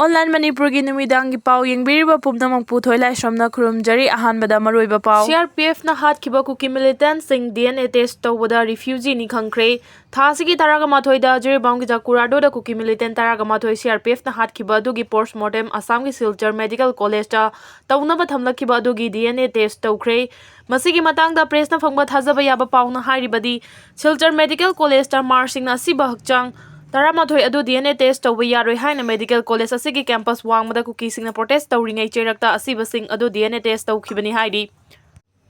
Online Manipuri numidangi pau yengbiriba pumnamang puthoi lai somna khurumjari ahanbada maroiba pau CRPF na hatkiba KUKI militant sing DNA test tawbada refugee ni khangkhre thasigi taraga mathoi da Jiribam gi jakurado da KUKI militant taraga mathoi CRPF na hatkiba adugi postmortem Assam gi Silchar Medical College ta tawnaba thamlakhiba adugi DNA test tawkhre masigi matangda press na phangba thajaba yaba pauna hairibadi Silchar Medical College ta marsing na asiba hakchang Taramathoi adu DNA test tawba yaroi haina medical college asigi campus wangmada KUKI singna protest tawringai cherakta asiba sing adu DNA test tawkhibani haidi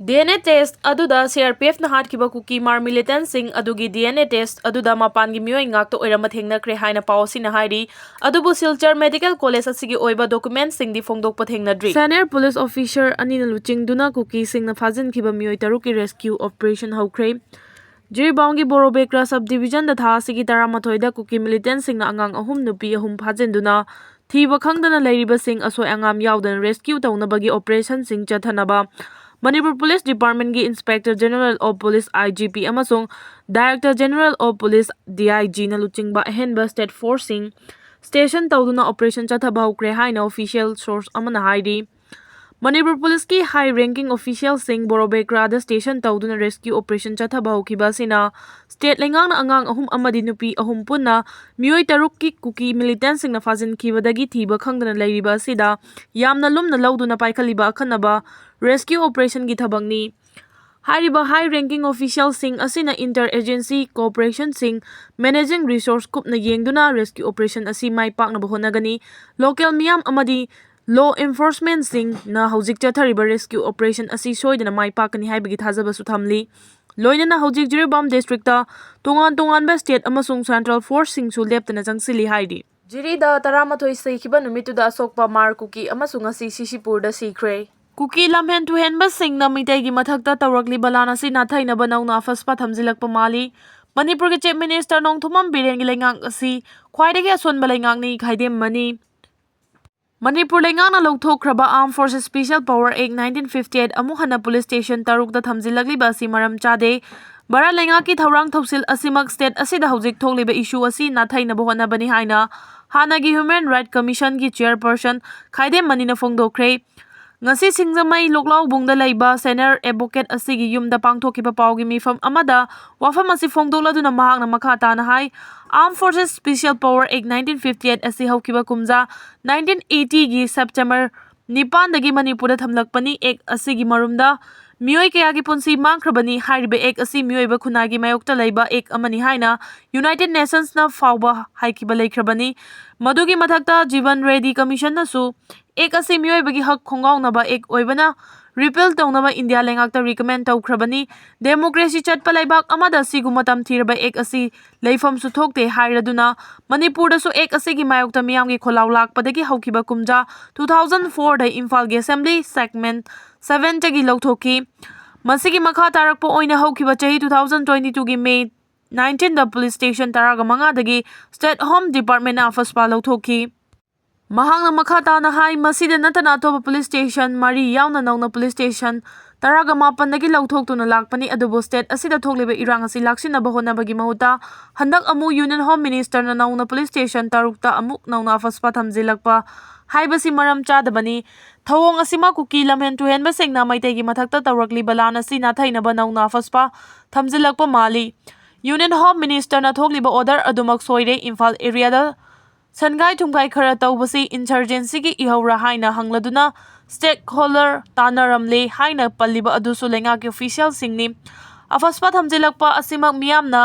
DNA test aduda CRPF na hatkiba KUKI HMAR militant sing adugi DNA test aduda mapangi miyoi ngakto oirama thengnakhre haina pawsina haidi adubu Silchar Medical College asigi oiba document sing di phongdokpa thengnadri senior police officer anina luchingduna KUKI singna phajinkhiba miyoi taruki rescue operation haukhre Jiribam gi Borobekra subdivision da thasigi taramathoi da KUKI militant sing na angang ahum nupi ahum phajenduna thiba khangdana leiriba sing asoi angam yaudana rescue tawnabagi operation sing chathanaba Manipur Police Department gi Inspector General of Police IGP amasung Director General of Police DIG na luchingba ahenba state forcing station tawduna operation chathaba hukre haina official source amana haidi Manipur Police ki high ranking official sing Borobekra da station tawduna rescue operation chathaba hukhiba sina state lengang na angang ahum amadi nupi ahum punna miyoi taruk ki KUKI militant sing na fajin khibadagi thiba khangdana leiriba sida yamna lumna lawduna paikhaliba akhanaba rescue operation gi thabangni Hariba high ranking official sing asina inter-agency cooperation sing managing resource kupna yengduna rescue operation asi mai pakna bahonagani local miyam amadi law enforcement sing na hojik chathariba rescue operation asi soidana mai pakani haibagi thajaba su thamli loinana hojik Jiribam district ta tongan ba state amasung central force sing su leptana changsili haidi Jiri da taramathoi sihiba numittuda asokpa mar KUKI amasung ngasi ccpur da sikhre KUKI lamhen tu henba sing na mitai gi mathakta tawrakli balana si na thaina banauna faspa thamjilakpa mali Manipur ge chief minister nongthumam biren gi lengang asi khwaidagi asonba lengang ni khaidem mani Manipur lengang na lawthokhraba Armed Forces Special Power Act 1958 amu hana police station taruk da thamjilakliba asi maram chade bara lenga ki thawrang thausil asimak state asida hojik thokliba issue asi na thaina bohona bani haina hanagi Human Rights Commission gi chairperson khaidem mani na phongdokre ngasi singjamai loklau bungda leiba senior advocate asigi yumda pangthokiba pawgi mifam amada wafam asi phongdokladuna mahakna makha tana hai Armed Forces Special Power Act 1958 asi haukiba kumja 1980 gi September 9 dagi Manipur da thamlakpani act asigi marumda miyoi kaya gi punsi mangkhrabani hairiba act asi miyoi ba khunagi mayokta leiba act amani haina United Nations na fawba haikiba leikhrabani madugi mathakta Jivan Reddy Commission na su Ek asi miyoi bagi hak khongaw na ba ek oibana repeal tawna ba India lengakta recommend tawkhrabani democracy chatpa laibak amada siguma tamthirba ek asi leifam su thokte hairaduna Manipur da su ek asi gi mayokta miyam gi kholaw lakpadagi haukiba kumja 2004 da Imphal gi assembly segment 7 tagi lawthoki masigi makha tarakpo oina haukiba chahi 2022 gi May 19 da police station taraga manga dagi state home department na faspa lawthoki Mahangna makhata na hai masida natana atoba police station mari yauna nauna police station taraga mapan dagi lawthok tuna lakpani adubo state asida thokliba irang asi laksina bahona bagi mahuta handak amu union home minister na nauna police station tarukta amuk nauna faspa thamjilakpa haibasi maram chadabani thawong asima KUKI lamhen tu hen basengna maitai gi mathakta tawrakli balana sina thaina ba nauna faspa thamjilakpa mali union home minister na thokliba order adumak soire Imphal area da Sangai thumkai khara tawbasi insurgency gi ihawra haina hangladuna stakeholder tanaramle haina palliba adusu lenga ki official singni afaspa thamjilakpa asimak miyamna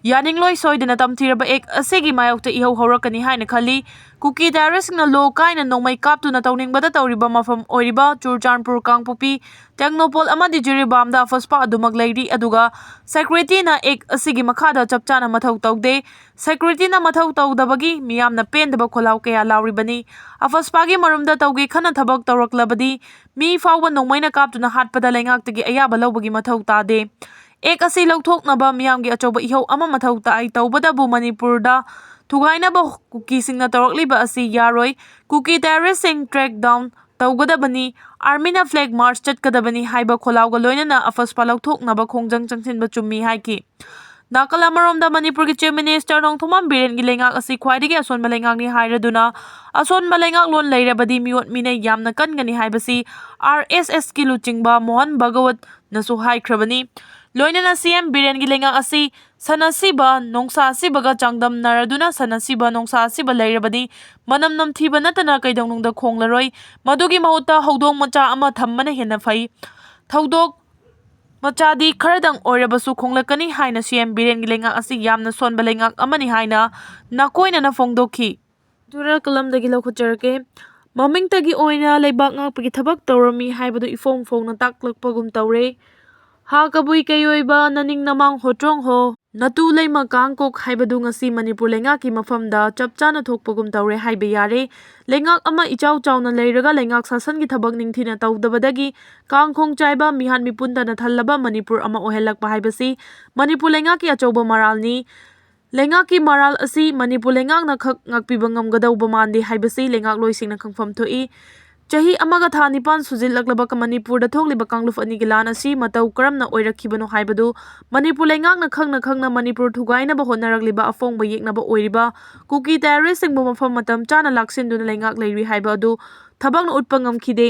yaningloi soidana tamthiraba ek asegi mayokta ihaw horakani haina khali KUKI terrorist na lo kaina nongmai kaptuna tawningbada tawriba mafam oiriba Churchanpur Kangpupi Technopol amadi Jiribam da afaspa adumak leiri aduga security na ek asigi makhada chapchana mathau tawde security na mathau tawdabagi miyamna pendaba kholaw kaya lawribani afaspa gi marumda tawgi khana thabak tawraklabadi mi fawba nongmaina kaptuna hatpada lengaktagi ayaba lawbagi mathau tade ek asi lawthoknaba miyamgi achoba ihaw ama mathau tai tawbada bu Manipur da Tugaina ba KUKI singna tawrakliba asi yaroi KUKI terrorist sing track down tawgadabani army na flag march chatkadabani haiba kholawga loinana afaspa lawthoknaba khongjang changsinba chummi haiki ꯅꯥꯀꯜ ꯑꯃꯔꯣꯝꯗ ꯃꯅꯤꯄꯨꯔꯒꯤ chief minister Nongthombam ꯕꯤꯔꯦꯟꯒꯤ ꯂꯩꯉꯥꯛ ꯑꯁꯤ ꯈ꯭ꯋꯥꯏꯗꯒꯤ ꯑꯁꯣꯟꯕ ꯂꯩꯉꯥꯛꯅꯤ ꯍꯥꯏꯔꯗꯨꯅ ꯑꯁꯣꯟꯕ ꯂꯩꯉꯥꯛꯂꯣꯟ ꯂꯩꯔꯕꯗꯤ ꯃꯤꯑꯣꯠ ꯃꯤꯅꯩ ꯌꯥꯝꯅ ꯀꯟꯒꯅꯤ ꯍꯥꯏꯕꯁꯤ RSSꯀꯤ ꯂꯨꯆꯤꯡꯕ ꯃꯣꯍꯟ ꯚꯒꯋꯠꯅꯁꯨ ꯍꯥꯏꯈ꯭ꯔꯕꯅꯤ꯫ ꯂꯣꯏꯅꯅ CM ꯕꯤꯔꯦꯟꯒꯤ ꯂꯩꯉꯥꯛ ꯑꯁꯤ ꯁꯟ ꯑꯁꯤꯕ ꯅꯣꯡꯁꯥ ꯑꯁꯤꯕꯒ ꯆꯥꯡꯗꯝꯅꯔꯗꯨꯅ ꯁꯟ ꯑꯁꯤꯕ ꯅꯣꯡꯁꯥ ꯑꯁꯤꯕ ꯂꯩꯔꯕꯗꯤ ꯃꯅꯝ ꯅꯝꯊꯤꯕ ꯅꯠꯇꯅ ꯀꯩꯗꯧꯅꯨꯡꯗ ꯈꯣꯡꯂꯔꯣꯏ, ꯃꯗꯨꯒꯤ ꯃꯍꯨꯠꯇ ꯍꯧꯗꯣꯡ ꯃꯆꯥ ꯑꯃ ꯊꯝꯕꯅ ꯍꯦꯟꯅ ꯐꯩ, ꯊꯧꯗꯣꯛ ꯃꯆꯥꯗꯤ ꯈꯔꯗꯪ ꯑꯣꯏꯔꯕꯁꯨ ꯈꯣꯡꯂꯛꯀꯅꯤ ꯍꯥꯏꯅ CM ꯕꯤꯔꯦꯟꯒꯤ ꯂꯩꯉꯥꯛ ꯑꯁꯤ ꯌꯥꯝꯅ ꯁꯣꯟꯕ ꯂꯩꯉꯥꯛ ꯑꯃꯅꯤ ꯍꯥꯏꯅ ꯅꯥꯀꯣꯏꯅꯅ ꯐꯣꯡꯗꯣꯛꯈꯤ꯫ ꯀꯂꯝꯗꯒꯤ ꯂꯧꯈꯠꯆꯔꯛꯀꯦ꯫ ꯃꯃꯤꯡꯇꯒꯤ ꯑꯣꯏꯅ ꯂꯩꯕꯥꯛ ꯉꯥꯛꯄꯒꯤ ꯊꯕꯛ ꯇꯧꯔꯝꯃꯤ ꯍꯥꯏꯕꯗꯨ ꯏꯐꯣꯡ ꯐꯣꯡꯅ ꯇꯥꯛꯂꯛꯄꯒꯨꯝ ꯇꯧꯔꯦ꯫ ꯍꯥ ꯀꯕꯨꯏ ꯀꯩꯑꯣꯏꯕ ꯅꯅꯤꯡ ꯅꯃꯥꯡ ꯍꯣꯇ꯭ꯔꯣꯡ ꯍꯣ ꯅꯇꯨ ꯂꯩꯃ ꯀꯥꯡꯀꯣꯛ ꯍꯥꯏꯕꯗꯨ ꯉꯁꯤ ꯃꯅꯤꯄꯨꯔ ꯂꯩꯉꯥꯛꯀꯤ ꯃꯐꯝꯗ ꯆꯞ ꯆꯥꯅ ꯊꯣꯛꯄꯒꯨꯝ ꯇꯧꯔꯦ ꯍꯥꯏꯕ ꯌꯥꯔꯦ꯫ ꯂꯩꯉꯥꯛ ꯑꯃ ꯏꯆꯥꯎ ꯆꯥꯎꯅ ꯂꯩꯔꯒ ꯂꯩꯉꯥꯛ ꯁꯥꯁꯟꯒꯤ ꯊꯕꯛ ꯅꯤꯡꯊꯤꯅ ꯇꯧꯗꯕꯗꯒꯤ ꯀꯥꯡꯈꯣꯡ ꯆꯥꯏꯕ ꯃꯤꯍꯥꯠ ꯃꯤꯄꯨꯟꯗꯅ ꯊꯜꯂꯕ ꯃꯅꯤꯄꯨꯔ ꯑꯃ ꯑꯣꯏꯍꯜꯂꯛꯄ ꯍꯥꯏꯕꯁꯤ ꯃꯅꯤꯄꯨꯔ ꯂꯩꯉꯥꯛꯀꯤ ꯑꯆꯧꯕ ꯃꯔꯥꯜꯅꯤ꯫ ꯂꯩꯉꯥꯛꯀꯤ ꯃꯔꯥꯜ ꯑꯁꯤ ꯃꯅꯤꯄꯨꯔ ꯂꯩꯉꯥꯛꯅ ꯈꯛ ꯉꯥꯛꯄꯤꯕ ꯉꯝꯒꯗꯧꯕ ꯃꯥꯟꯗꯦ ꯍꯥꯏꯕꯁꯤ ꯂꯩꯉꯥꯛꯂꯣꯏꯁꯤꯡꯅ ꯈꯪꯐꯝ ꯊꯣꯛꯏ꯫ ꯆꯍꯤ ꯑꯃꯒ ꯊꯥ 9 ꯁꯨꯖꯤꯜꯂꯛꯂꯕ ꯃꯅꯤꯄꯨꯔꯗ ꯊꯣꯛꯂꯤꯕ ꯀꯥꯡꯂꯨꯞ ꯑꯅꯤꯒꯤ ꯂꯥꯟ ꯑꯁꯤ ꯃꯇꯧ ꯀꯔꯝꯅ ꯑꯣꯏꯔꯛꯈꯤꯕꯅꯣ ꯍꯥꯏꯕꯗꯨ ꯃꯅꯤꯄꯨꯔ ꯂꯩꯉꯥꯛꯅ ꯈꯪꯅ ꯃꯅꯤꯄꯨꯔ ꯊꯨꯒꯥꯏꯅꯕ ꯍꯣꯠꯅꯔꯛꯂꯤꯕ ꯑꯐꯣꯡꯕ ꯌꯦꯛꯅꯕ ꯑꯣꯏꯔꯤꯕ ꯀꯨꯀꯤ ꯇꯦꯔꯣꯔꯤꯁꯠꯁꯤꯡꯕꯨ ꯃꯐꯝ ꯃꯇꯝ ꯆꯥꯅ ꯂꯥꯛꯁꯤꯟꯗꯨꯅ ꯂꯩꯉꯥꯛ ꯂꯩꯔꯤ ꯍꯥꯏꯕ ꯑꯗꯨ ꯊꯕꯛꯅ ꯎꯠꯄ ꯉꯝꯈꯤꯗꯦ꯫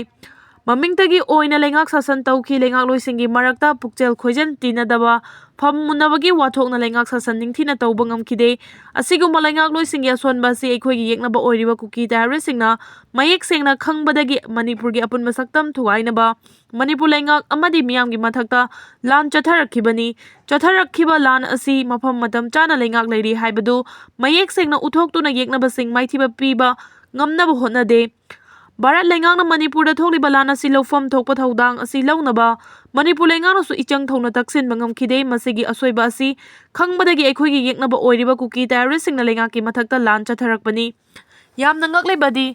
ꯃꯃꯤꯡꯇꯒꯤ ꯑꯣꯏꯅ ꯂꯩꯉꯥꯛ ꯁꯥꯁꯟ ꯇꯧꯈꯤ, ꯂꯩꯉꯥꯛꯂꯣꯏꯁꯤꯡꯒꯤ ꯃꯔꯛꯇ ꯄꯨꯛꯆꯦꯜ ꯈꯣꯏꯖꯟ ꯇꯤꯟꯅꯗꯕ, ꯐꯝ ꯃꯨꯟꯅꯕꯒꯤ ꯋꯥꯊꯣꯛꯅ ꯂꯩꯉꯥꯛ ꯁꯥꯁꯟ ꯅꯤꯡꯊꯤꯅ ꯇꯧꯕ ꯉꯝꯈꯤꯗꯦ꯫ ꯑꯁꯤꯒꯨꯝꯕ ꯂꯩꯉꯥꯛꯂꯣꯏꯁꯤꯡꯒꯤ ꯑꯁꯣꯟꯕ ꯑꯁꯤ ꯑꯩꯈꯣꯏꯒꯤ ꯌꯦꯛꯅꯕ ꯑꯣꯏꯔꯤꯕ ꯀꯨꯀꯤ ꯇꯦꯔꯣꯔꯤꯁꯠꯁꯤꯡꯅ ꯃꯌꯦꯛ ꯁꯦꯡꯅ ꯈꯪꯕꯗꯒꯤ ꯃꯅꯤꯄꯨꯔꯒꯤ ꯑꯄꯨꯟꯕ ꯁꯛꯇꯝ ꯊꯨꯒꯥꯏꯅꯕ ꯃꯅꯤꯄꯨꯔ ꯂꯩꯉꯥꯛ ꯑꯃꯗꯤ ꯃꯤꯌꯥꯝꯒꯤ ꯃꯊꯛꯇ ꯂꯥꯟ ꯆꯠꯊꯔꯛꯈꯤꯕꯅꯤ꯫ ꯆꯠꯊꯔꯛꯈꯤꯕ ꯂꯥꯟ ꯑꯁꯤ ꯃꯐꯝ ꯃꯇꯝ ꯆꯥꯅ ꯂꯩꯉꯥꯛ ꯂꯩꯔꯤ ꯍꯥꯏꯕꯗꯨ ꯃꯌꯦꯛ ꯁꯦꯡꯅ ꯎꯠꯊꯣꯛꯇꯨꯅ ꯌꯦꯛꯅꯕꯁꯤꯡ ꯃꯥꯏꯊꯤꯕ ꯄꯤꯕ ꯉꯝꯅꯕ ꯍꯣꯠꯅꯗꯦ꯫ ꯚꯥꯔꯠ ꯂꯩꯉꯥꯛꯅ ꯃꯅꯤꯄꯨꯔꯗ ꯊꯣꯛꯂꯤꯕ ꯂꯥꯟ ꯑꯁꯤ ꯂꯧꯐꯝ ꯊꯣꯛꯄ ꯊꯧꯗꯥꯡ ꯑꯁꯤ ꯂꯧꯅꯕ ꯃꯅꯤꯄꯨꯔ ꯂꯩꯉꯥꯛꯅꯁꯨ ꯏꯆꯪ ꯊꯧꯅ ꯇꯛꯁꯤꯟꯕ ꯉꯝꯈꯤꯗꯦ꯫ ꯃꯁꯤꯒꯤ ꯑꯁꯣꯏꯕ ꯑꯁꯤ ꯈꯪꯕꯗꯒꯤ ꯑꯩꯈꯣꯏꯒꯤ ꯌꯦꯛꯅꯕ ꯑꯣꯏꯔꯤꯕ ꯀꯨꯀꯤ ꯇꯦꯔꯣꯔꯤꯁꯠꯁꯤꯡꯅ ꯂꯩꯉꯥꯛꯀꯤ ꯃꯊꯛꯇ ꯂꯥꯟ ꯆꯠꯊꯔꯛꯄꯅꯤ꯫ ꯌꯥꯝꯅ ꯉꯛꯂꯤꯕꯗꯤ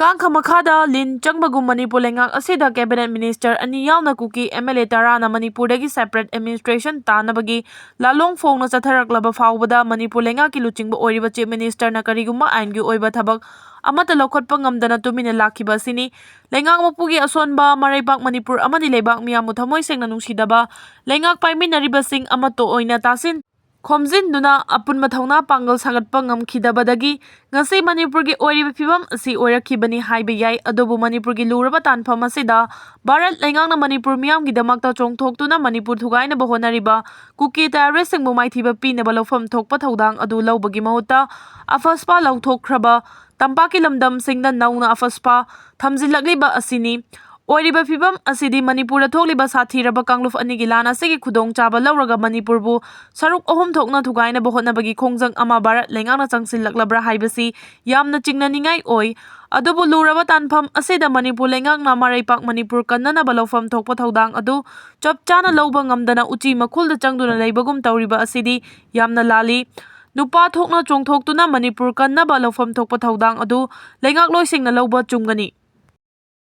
ꯀꯥꯡꯈ ꯃꯈꯥꯗ ꯂꯤꯟ ꯆꯪꯕꯒꯨꯝ ꯃꯅꯤꯄꯨꯔ ꯂꯩꯉꯥꯛ ꯑꯁꯤꯗ ꯀꯦꯕꯤꯅꯦꯠ ꯃꯤꯅꯤꯁꯇꯔ 2 ꯌꯥꯎꯅ ꯀꯨꯀꯤ MLA 10ꯅ ꯃꯅꯤꯄꯨꯔꯗꯒꯤ ꯁꯦꯄꯔꯦꯠ ꯑꯦꯗꯃꯤꯅꯤꯁꯇ꯭ꯔꯦꯁꯟ ꯇꯥꯟꯅꯕꯒꯤ ꯂꯥꯂꯣꯡ ꯐꯣꯡꯅ ꯆꯠꯊꯔꯛꯂꯕ ꯐꯥꯎꯕꯗ ꯃꯅꯤꯄꯨꯔ ꯂꯩꯉꯥꯛꯀꯤ ꯂꯨꯆꯤꯡꯕ ꯑꯣꯏꯔꯤꯕ ꯆꯤꯐ ꯃꯤꯅꯤꯁꯇꯔꯅ ꯀꯔꯤꯒꯨꯝꯕ ꯑꯥꯏꯟꯒꯤ ꯑꯣꯏꯕ ꯊꯕꯛ ꯑꯃꯠꯇ ꯂꯧꯈꯠꯄ ꯉꯝꯗꯅ ꯇꯨꯃꯤꯟꯅ ꯂꯥꯛꯈꯤꯕ ꯑꯁꯤꯅꯤ꯫ ꯂꯩꯉꯥꯛ ꯃꯄꯨꯒꯤ ꯑꯁꯣꯟꯕ ꯃꯔꯩꯕꯥꯛ ꯃꯅꯤꯄꯨꯔ ꯑꯃꯗꯤ ꯂꯩꯕꯥꯛ ꯃꯤꯌꯥꯝꯕꯨ ꯊꯃꯣꯏ ꯁꯦꯡꯅ ꯅꯨꯡꯁꯤꯗꯕ ꯂꯩꯉꯥꯛ ꯄꯥꯏꯃꯤꯟꯅꯔꯤꯕꯁꯤꯡ ꯑꯃꯠꯇ ꯑꯣꯏꯅ ꯇꯥꯁꯤꯟ ꯈꯣꯝꯖꯤꯟꯗꯨꯅ ꯑꯄꯨꯟꯕ ꯊꯧꯅꯥ ꯄꯥꯡꯒꯜ ꯁꯥꯒꯠꯄ ꯉꯝꯈꯤꯗꯕꯗꯒꯤ ꯉꯁꯤ ꯃꯅꯤꯄꯨꯔꯒꯤ ꯑꯣꯏꯔꯤꯕ ꯐꯤꯚꯝ ꯑꯁꯤ ꯑꯣꯏꯔꯛꯈꯤꯕꯅꯤ ꯍꯥꯏꯕ ꯌꯥꯏ꯫ ꯑꯗꯨꯕꯨ ꯃꯅꯤꯄꯨꯔꯒꯤ ꯂꯨꯔꯕ ꯇꯥꯟꯐꯝ ꯑꯁꯤꯗ ꯚꯥꯔꯠ ꯂꯩꯉꯥꯛꯅ ꯃꯅꯤꯄꯨꯔ ꯃꯤꯌꯥꯝꯒꯤꯗꯃꯛꯇ ꯆꯣꯡꯊꯣꯛꯇꯨꯅ ꯃꯅꯤꯄꯨꯔ ꯊꯨꯒꯥꯏꯅꯕ ꯍꯣꯠꯅꯔꯤꯕ ꯀꯨꯀꯤ ꯇꯦꯔꯣꯔꯤꯁꯠꯁꯤꯡꯕꯨ ꯃꯥꯏꯊꯤꯕ ꯄꯤꯅꯕ ꯂꯧꯐꯝ ꯊꯣꯛꯄ ꯊꯧꯗꯥꯡ ꯑꯗꯨ ꯂꯧꯕꯒꯤ ꯃꯍꯨꯠꯇ ꯑꯐꯁꯄꯥ ꯂꯧꯊꯣꯛꯈ꯭ꯔꯕ ꯇꯝꯄꯥꯛꯀꯤ ꯂꯝꯗꯝꯁꯤꯡꯗ ꯅꯧꯅ ꯑꯐꯁꯄꯥ ꯊꯝꯖꯤꯜꯂꯛꯂꯤꯕ ꯑꯁꯤꯅꯤ꯫ ꯑꯣꯏꯔꯤꯕ ꯐꯤꯚꯝ ꯑꯁꯤꯗꯤ ꯃꯅꯤꯄꯨꯔꯗ ꯊꯣꯛꯂꯤꯕ ꯁꯥꯊꯤꯔꯕ ꯀꯥꯡꯂꯨꯞ ꯑꯅꯤꯒꯤ ꯂꯥꯟ ꯑꯁꯤꯒꯤ ꯈꯨꯗꯣꯡꯆꯥꯕ ꯂꯧꯔꯒ ꯃꯅꯤꯄꯨꯔꯕꯨ ꯁꯔꯨꯛ 3 ꯊꯣꯛꯅ ꯊꯨꯒꯥꯏꯅꯕ ꯍꯣꯠꯅꯕꯒꯤ ꯈꯣꯡꯖꯪ ꯑꯃ ꯚꯥꯔꯠ ꯂꯩꯉꯥꯛꯅ ꯆꯪꯁꯤꯜꯂꯛꯂꯕ꯭ꯔꯥ ꯍꯥꯏꯕꯁꯤ ꯌꯥꯝꯅ ꯆꯤꯡꯅꯅꯤꯡꯉꯥꯏ ꯑꯣꯏ꯫ ꯑꯗꯨꯕꯨ ꯂꯨꯔꯕ ꯇꯥꯟꯐꯝ ꯑꯁꯤꯗ ꯃꯅꯤꯄꯨꯔ ꯂꯩꯉꯥꯛꯅ ꯃꯔꯩꯄꯥꯛ ꯃꯅꯤꯄꯨꯔ ꯀꯟꯅꯅꯕ ꯂꯧꯐꯝ ꯊꯣꯛꯄ ꯊꯧꯗꯥꯡ ꯑꯗꯨ ꯆꯞ ꯆꯥꯅ ꯂꯧꯕ ꯉꯝꯗꯅ ꯎꯆꯤ ꯃꯈꯨꯜꯗ ꯆꯪꯗꯨꯅ ꯂꯩꯕꯒꯨꯝ ꯇꯧꯔꯤꯕ ꯑꯁꯤꯗꯤ ꯌꯥꯝꯅ ꯂꯥꯜꯂꯤ꯫ ꯅꯨꯄꯥ ꯊꯣꯛꯅ ꯆꯣꯡꯊꯣꯛꯇꯨꯅ ꯃꯅꯤꯄꯨꯔ ꯀꯟꯅꯕ ꯂꯧꯐꯝ ꯊꯣꯛꯄ ꯊꯧꯗꯥꯡ ꯑꯗꯨ ꯂꯩꯉꯥꯛꯂꯣꯏꯁꯤꯡꯅ ꯂꯧꯕ ꯆꯨꯝꯒꯅꯤ꯫